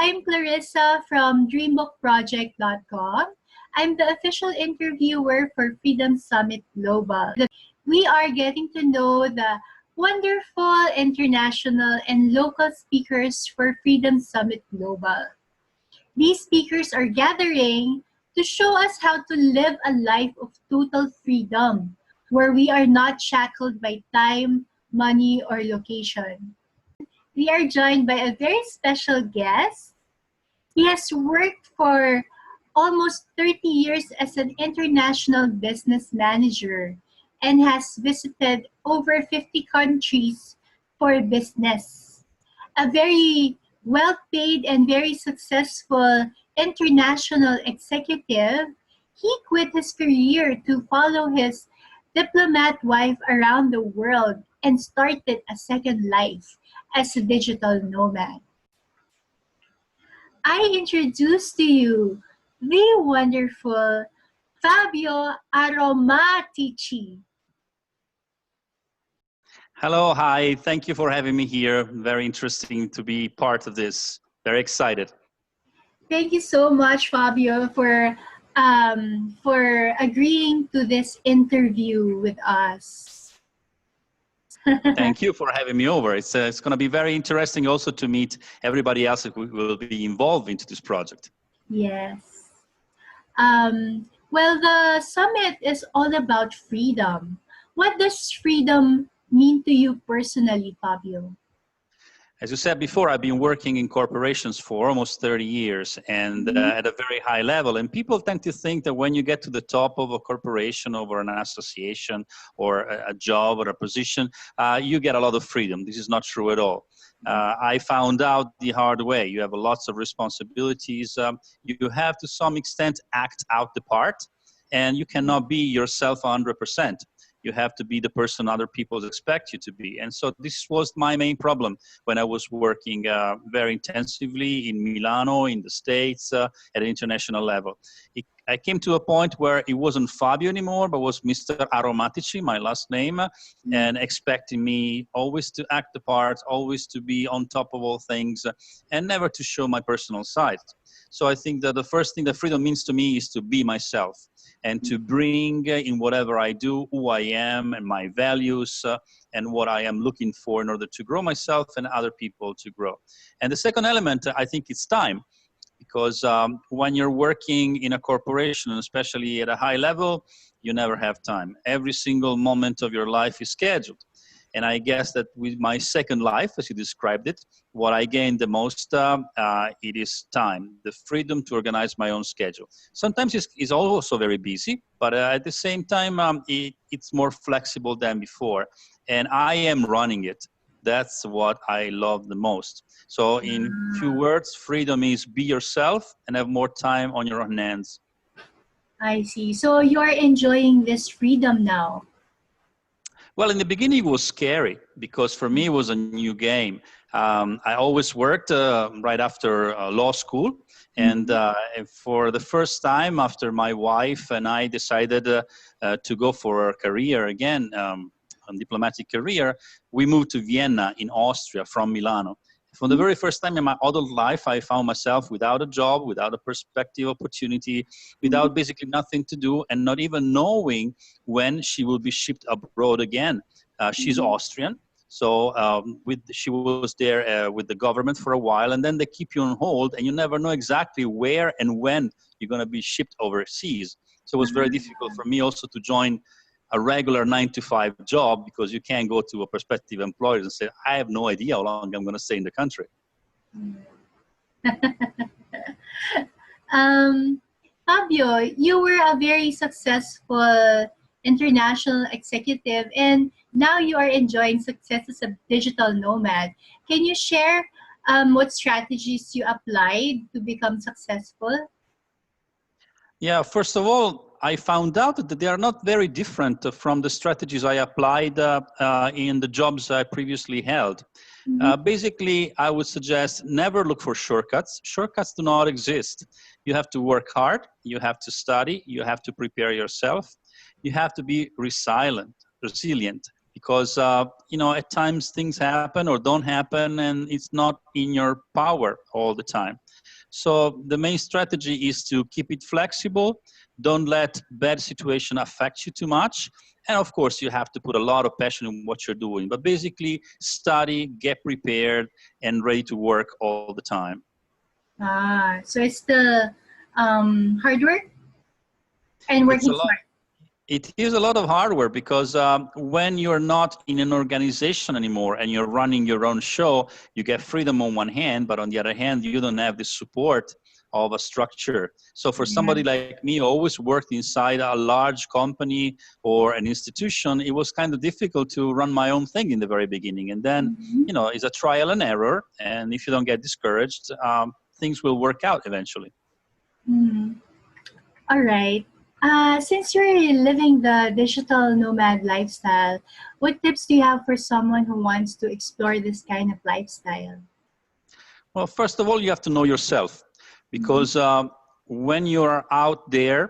I'm Clarissa from dreambookproject.com. I'm the official interviewer for Freedom Summit Global. We are getting to know the wonderful international and local speakers for Freedom Summit Global. These speakers are gathering to show us how to live a life of total freedom, where we are not shackled by time, money, or location. We are joined by a very special guest. He has worked for almost 30 years as an international business manager and has visited over 50 countries for business. A very well-paid and very successful international executive, he quit his career to follow his diplomat wife around the world and started a second life as a digital nomad. I introduce to you the wonderful Fabio Aromatici. Hello, hi. Thank you for having me here. Very interesting to be part of this. Very excited. Thank you so much, Fabio, for agreeing to this interview with us. Thank you for having me over. It's going to be very interesting also to meet everybody else that will be involved into this project. Yes. Well, the summit is all about freedom. What does freedom mean to you personally, Fabio? As you said before, I've been working in corporations for almost 30 years and at a very high level. And people tend to think that when you get to the top of a corporation or an association or a job or a position, you get a lot of freedom. This is not true at all. I found out the hard way. You have lots of responsibilities. You have to some extent act out the part, and you cannot be yourself 100%. You have to be the person other people expect you to be. And so this was my main problem when I was working very intensively in Milano, in the States, at an international level. I came to a point where it wasn't Fabio anymore, but was Mr. Aromatici, my last name, and expecting me always to act the part, always to be on top of all things, and never to show my personal side. So I think that the first thing that freedom means to me is to be myself and to bring in whatever I do who I am and my values and what I am looking for in order to grow myself and other people to grow. And the second element, I think, is time. Because when you're working in a corporation, especially at a high level, you never have time. Every single moment of your life is scheduled. And I guess that with my second life, as you described it, what I gained the most, it is time, the freedom to organize my own schedule. Sometimes it's also very busy, but at the same time, it's more flexible than before. And I am running it. That's what I love the most. So in few words, freedom is be yourself and have more time on your own hands. I see. So you're enjoying this freedom now. Well, in the beginning, it was scary because for me, it was a new game. I always worked right after law school. And for the first time after my wife and I decided to go for a career again, a diplomatic career, we moved to Vienna in Austria from Milano. For the very first time in my adult life, I found myself without a job, without a perspective opportunity, without basically nothing to do, and not even knowing when she will be shipped abroad again. She's Austrian, so she was there with the government for a while, and then they keep you on hold, and you never know exactly where and when you're going to be shipped overseas. So it was very difficult for me also to join a regular 9-to-5 job because you can't go to a prospective employer and say, I have no idea how long I'm going to stay in the country. Fabio, you were a very successful international executive and now you are enjoying success as a digital nomad. Can you share what strategies you applied to become successful? Yeah, first of all, I found out that they are not very different from the strategies I applied in the jobs I previously held. Basically, I would suggest never look for shortcuts. Shortcuts do not exist. You have to work hard, you have to study, you have to prepare yourself, you have to be resilient. because, you know, at times things happen or don't happen, and it's not in your power all the time. So the main strategy is to keep it flexible. Don't let bad situation affect you too much. And of course, you have to put a lot of passion in what you're doing. But basically, study, get prepared, and ready to work all the time. Ah, so it's the hard work and It's a working lot. smart. It is a lot of hardware because when you're not in an organization anymore and you're running your own show, you get freedom on one hand, but on the other hand, you don't have the support of a structure. So for Yeah. somebody like me who always worked inside a large company or an institution, it was kind of difficult to run my own thing in the very beginning. And then, Mhm. you know, it's a trial and error. And if you don't get discouraged, things will work out eventually. Mhm. All right. Since you're living the digital nomad lifestyle, what tips do you have for someone who wants to explore this kind of lifestyle? Well, first of all, you have to know yourself, Mhm. because when you're out there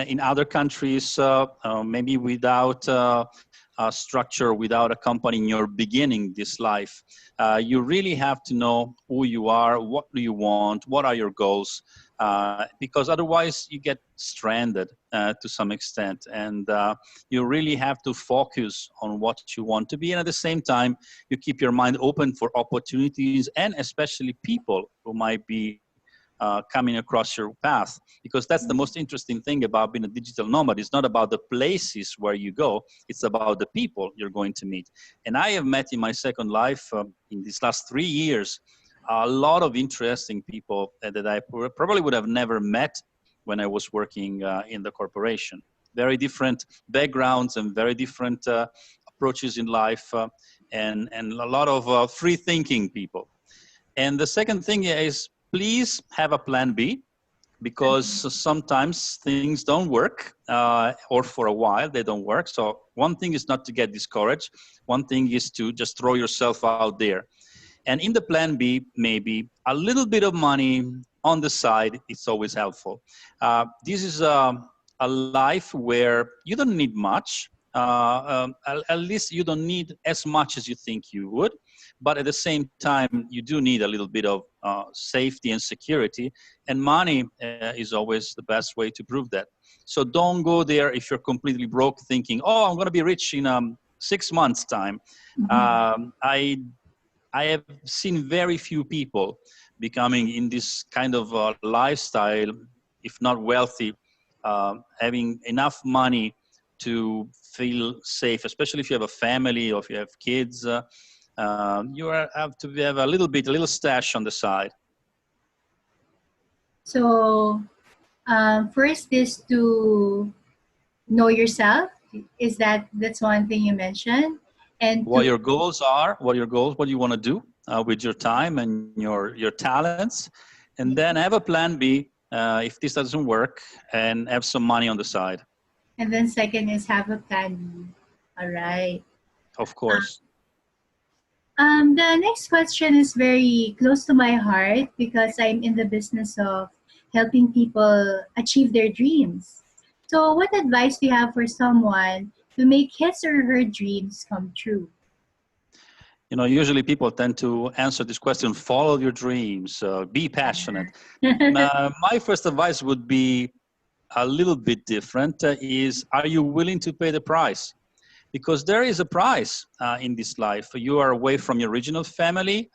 in other countries, maybe without a structure, without a company in your beginning this life, you really have to know who you are, what do you want, what are your goals, because otherwise you get stranded to some extent, and you really have to focus on what you want to be, and at the same time you keep your mind open for opportunities and especially people who might be coming across your path, because that's the most interesting thing about being a digital nomad. It's not about the places where you go, it's about the people you're going to meet. And I have met in my second life, in these last 3 years, a lot of interesting people that I probably would have never met when I was working in the corporation. Very different backgrounds and very different approaches in life, and a lot of free thinking people. And the second thing is, please have a plan B, because sometimes things don't work, or for a while they don't work. So one thing is not to get discouraged. One thing is to just throw yourself out there. And in the plan B, maybe a little bit of money on the side, it's always helpful. This is a life where you don't need much. At least you don't need as much as you think you would. But at the same time, you do need a little bit of safety and security. And money is always the best way to prove that. So don't go there if you're completely broke thinking, oh, I'm going to be rich in 6 months' time. Mhm. I have seen very few people becoming in this kind of lifestyle, if not wealthy, having enough money to feel safe, especially if you have a family or if you have kids. Have to have a little stash on the side. So, first is to know yourself. Is that's one thing you mentioned, and What to your goals are, what you want to do with your time and your talents, and then have a plan B if this doesn't work, and have some money on the side. and then second is have a plan B. All right. Of course. The next question is very close to my heart because I'm in the business of helping people achieve their dreams. So, what advice do you have for someone to make his or her dreams come true? You know, usually people tend to answer this question, follow your dreams, be passionate. My first advice would be a little bit different, is, are you willing to pay the price? Because there is a price in this life. You are away from your original family,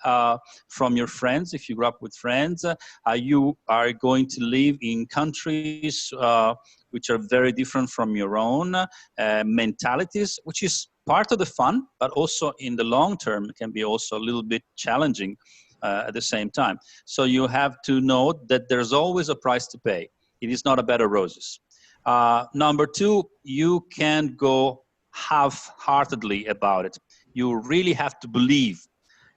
from your friends, if you grew up with friends. You are going to live in countries which are very different from your own mentalities, which is part of the fun, but also in the long term can be also a little bit challenging at the same time. So you have to know that there's always a price to pay. It is not a bed of roses. Number two, you can't go half-heartedly about it. You really have to believe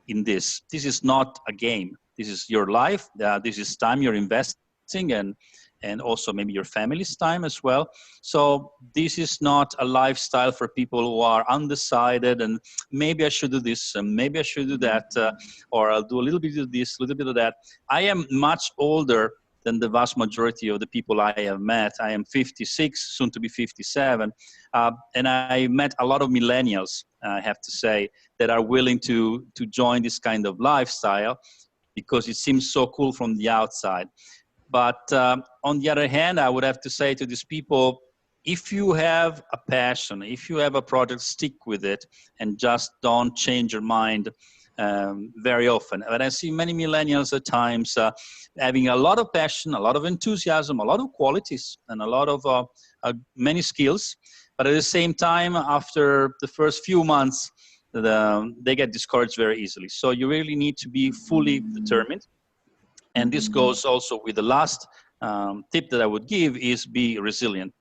in this. This is not a game. This is your life. This is time you're investing, and also maybe your family's time as well. So this is not a lifestyle for people who are undecided and maybe I should do this and maybe I should do that, or I'll do a little bit of this, a little bit of that. I am much older than the vast majority of the people I have met. I am 56, soon to be 57, and I met a lot of millennials, I have to say, that are willing to join this kind of lifestyle because it seems so cool from the outside. But on the other hand, I would have to say to these people, if you have a passion, if you have a project, stick with it and just don't change your mind very often. And I see many millennials at times having a lot of passion, a lot of enthusiasm, a lot of qualities, and a lot of many skills. But at the same time, after the first few months, they get discouraged very easily. So you really need to be fully determined. And this goes also with the last tip that I would give is be resilient.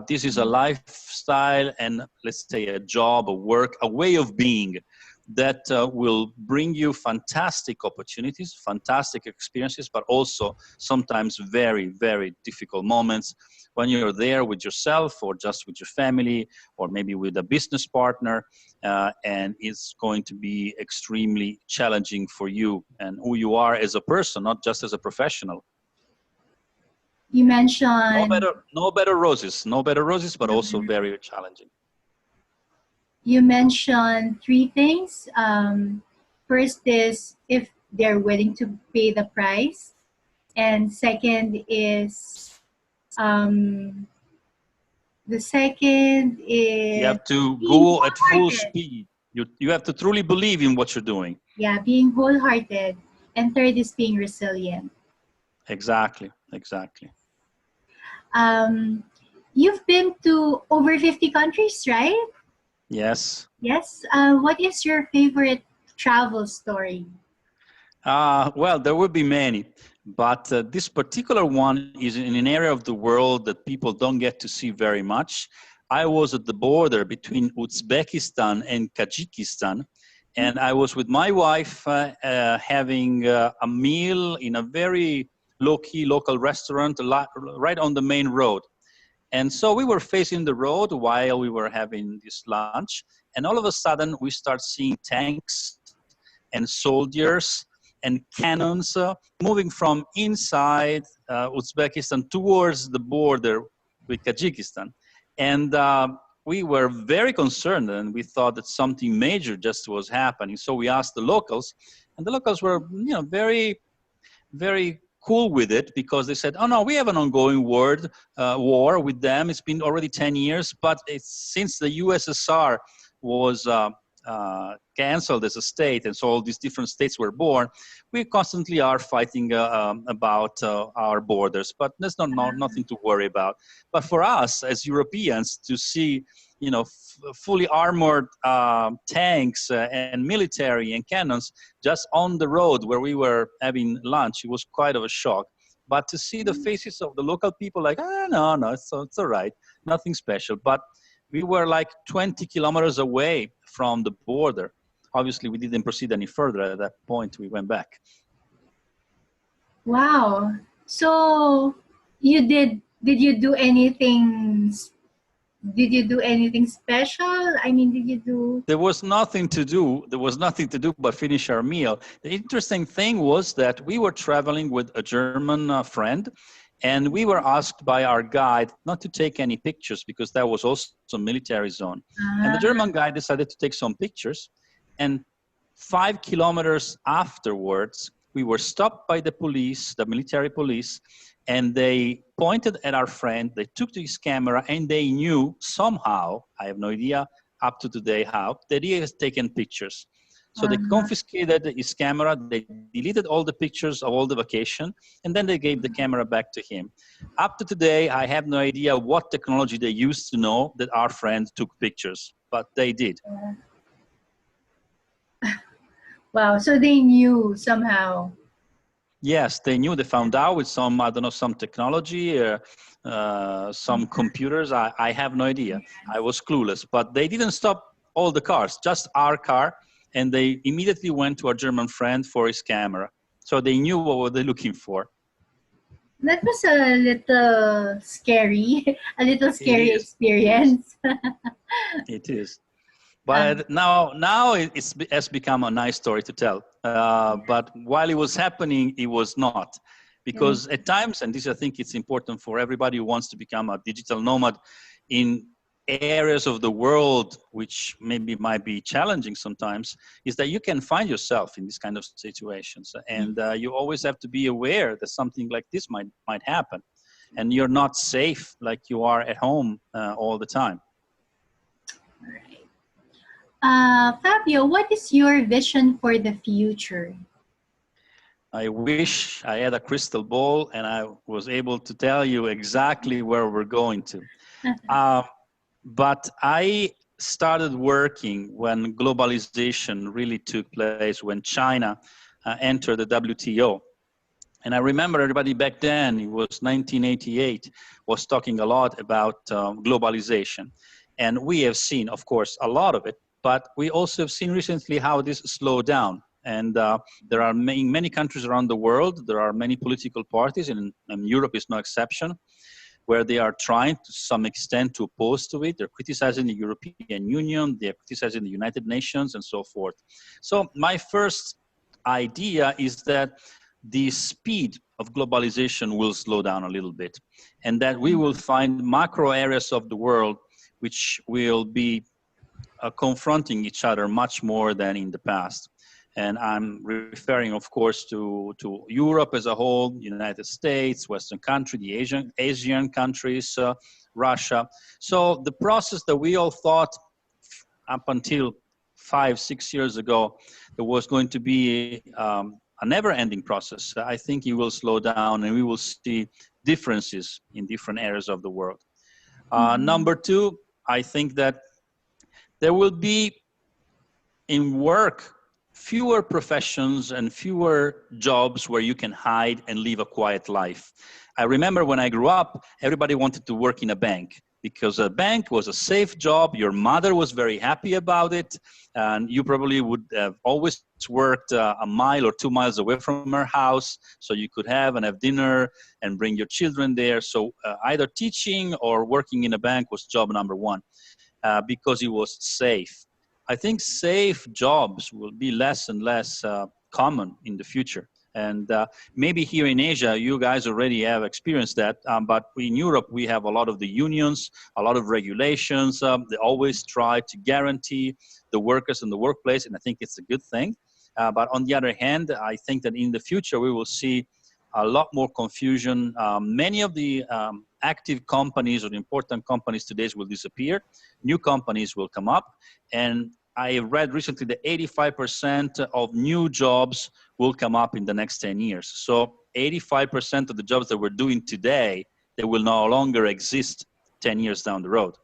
This is a lifestyle and, let's say, a job, a work, a way of being that will bring you fantastic opportunities, fantastic experiences, but also sometimes very, very difficult moments when you're there with yourself or just with your family or maybe with a business partner, and it's going to be extremely challenging for you and who you are as a person, not just as a professional. You mentioned no better roses, but also very challenging. You mentioned three things. First is if they're willing to pay the price, and second is you have to go at full speed. You have to truly believe in what you're doing. Yeah, being wholehearted, and third is being resilient. Exactly. You've been to over 50 countries, right? Yes. Yes. What is your favorite travel story? Well, there would be many, but this particular one is in an area of the world that people don't get to see very much. I was at the border between Uzbekistan and Tajikistan, and I was with my wife having a meal in a very low-key local restaurant right on the main road. And so we were facing the road while we were having this lunch, and all of a sudden we start seeing tanks and soldiers and cannons moving from inside Uzbekistan towards the border with Tajikistan. And we were very concerned, and we thought that something major just was happening. So we asked the locals, and the locals were, very, very cool with it, because they said, oh no, we have an ongoing war with them. It's been already 10 years, but since the USSR was canceled as a state, and so all these different states were born, we constantly are fighting about our borders, but there's nothing to worry about. But for us as Europeans to see, fully armored tanks and military and cannons just on the road where we were having lunch, it was quite of a shock. But to see the faces of the local people like, no, it's all right, nothing special. But we were like 20 kilometers away from the border. Obviously, we didn't proceed any further. At that point, we went back. Wow. So did you do anything? Did you do anything special? I mean, did you do? There was nothing to do. There was nothing to do but finish our meal. The interesting thing was that we were traveling with a German friend, and we were asked by our guide not to take any pictures because that was also a military zone. And the German guide decided to take some pictures. And 5 kilometers afterwards, we were stopped by the police, the military police, and they pointed at our friend. They took his camera, and they knew somehow, I have no idea up to today how, that he has taken pictures. So they confiscated his camera, they deleted all the pictures of all the vacation, and then they gave the camera back to him. Up to today, I have no idea what technology they used to know that our friend took pictures, but they did. Wow, so they knew somehow. Yes, they knew. They found out with some, I don't know, some technology, some computers. I have no idea. I was clueless, but they didn't stop all the cars, just our car. And they immediately went to our German friend for his camera. So they knew what were they looking for. That was a little scary, experience. It is. But now it has become a nice story to tell. But while it was happening, it was not. Because at times, and this I think it's important for everybody who wants to become a digital nomad in areas of the world which maybe might be challenging sometimes, is that you can find yourself in these kind of situations, and you always have to be aware that something like this might happen, and you're not safe like you are at home all the time. Fabio, what is your vision for the future? I wish I had a crystal ball and I was able to tell you exactly where we're going to. But I started working when globalization really took place, when China entered the WTO. And I remember everybody back then, it was 1988, was talking a lot about globalization. And we have seen, of course, a lot of it, but we also have seen recently how this slowed down. And there are many countries around the world, there are many political parties, and Europe is no exception, where they are trying to some extent to oppose to it. They're criticizing the European Union, they're criticizing the United Nations, and so forth. So my first idea is that the speed of globalization will slow down a little bit, and that we will find macro areas of the world which will be confronting each other much more than in the past. And I'm referring, of course, to Europe as a whole, United States, Western country, the Asian countries, Russia. So the process that we all thought up until 5-6 years ago, there was going to be a never-ending process. I think it will slow down, and we will see differences in different areas of the world. Number two, I think that there will be in work fewer professions and fewer jobs where you can hide and live a quiet life. I remember when I grew up, everybody wanted to work in a bank because a bank was a safe job. Your mother was very happy about it, and you probably would have always worked a mile or 2 miles away from her house, so you could have dinner and bring your children there. So either teaching or working in a bank was job number one because it was safe. I think safe jobs will be less and less common in the future. And maybe here in Asia, you guys already have experienced that. But in Europe, we have a lot of the unions, a lot of regulations. They always try to guarantee the workers in the workplace, and I think it's a good thing. But on the other hand, I think that in the future, we will see a lot more confusion. Many of the active companies or the important companies today will disappear. New companies will come up. And I read recently that 85% of new jobs will come up in the next 10 years. So 85% of the jobs that we're doing today, they will no longer exist 10 years down the road.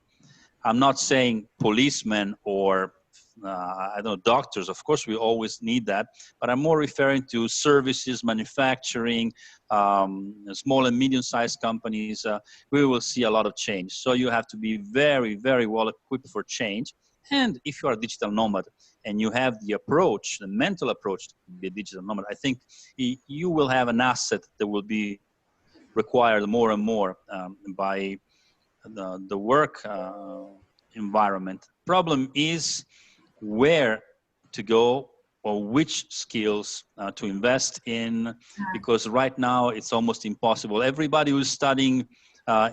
I'm not saying policemen or I don't know, doctors. Of course, we always need that, but I'm more referring to services, manufacturing, small and medium-sized companies. We will see a lot of change. So you have to be very, very well equipped for change. And if you are a digital nomad and you have the approach, the mental approach to be a digital nomad, I think you will have an asset that will be required more and more by the work environment. Problem is where to go or which skills to invest in, because right now it's almost impossible. Everybody who's studying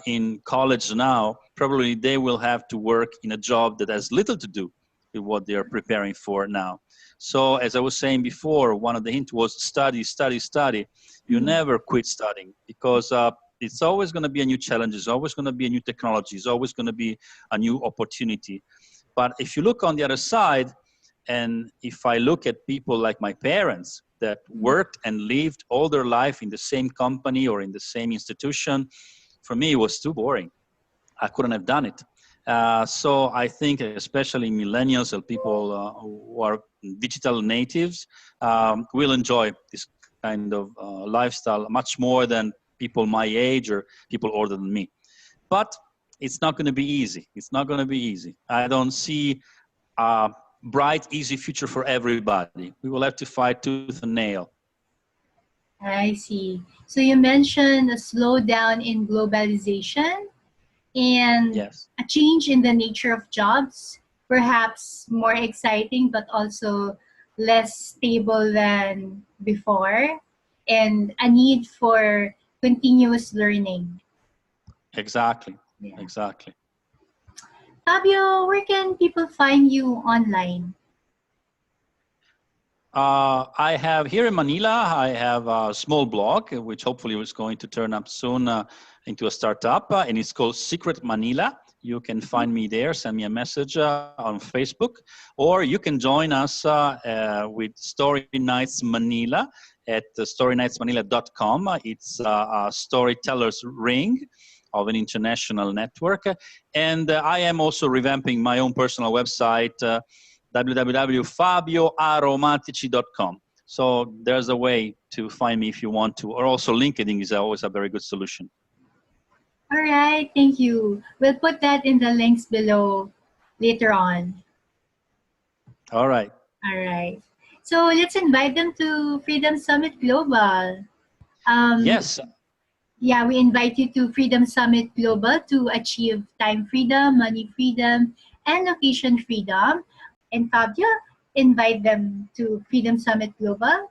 in college now, probably they will have to work in a job that has little to do with what they're preparing for now. So as I was saying before, one of the hints was study, study, study. You never quit studying, because it's always going to be a new challenge. It's always going to be a new technology. It's always going to be a new opportunity. But if you look on the other side, and if I look at people like my parents that worked and lived all their life in the same company or in the same institution, for me, it was too boring. I couldn't have done it. So I think especially millennials and people who are digital natives will enjoy this kind of lifestyle much more than people my age or people older than me. But it's not going to be easy. It's not going to be easy. I don't see a bright, easy future for everybody. We will have to fight tooth and nail. I see. So you mentioned a slowdown in globalization and Yes. a change in the nature of jobs, perhaps more exciting but also less stable than before. and a need for continuous learning. Exactly. Yeah. Exactly. Fabio, where can people find you online? I have here in Manila, I have a small blog, which hopefully is going to turn up soon into a startup, and it's called Secret Manila. You can find me there, send me a message on Facebook, or you can join us with Story Nights Manila at storynightsmanila.com. It's a storyteller's ring of an international network. And I am also revamping my own personal website, www.fabioaromatici.com. So there's a way to find me if you want to, or also LinkedIn is always a very good solution. All right, thank you. We'll put that in the links below later on. All right. All right. So let's invite them to Freedom Summit Global. Yes. Yeah, we invite you to Freedom Summit Global to achieve time freedom, money freedom, and location freedom. And Fabio, invite them to Freedom Summit Global.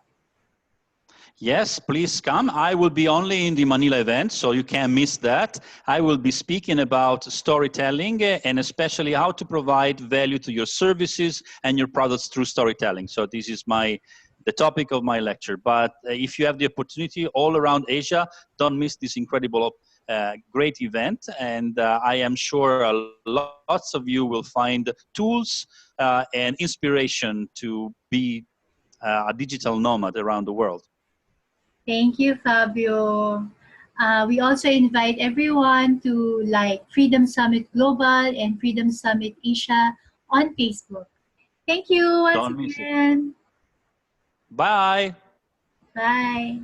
Yes, please come. I will be only in the Manila event, so you can't miss that. I will be speaking about storytelling and especially how to provide value to your services and your products through storytelling. So this is the topic of my lecture. But if you have the opportunity all around Asia, don't miss this incredible, great event. And I am sure lots of you will find tools and inspiration to be a digital nomad around the world. Thank you, Fabio. We also invite everyone to like Freedom Summit Global and Freedom Summit Asia on Facebook. Thank you once Don't miss it. again. Bye. Bye.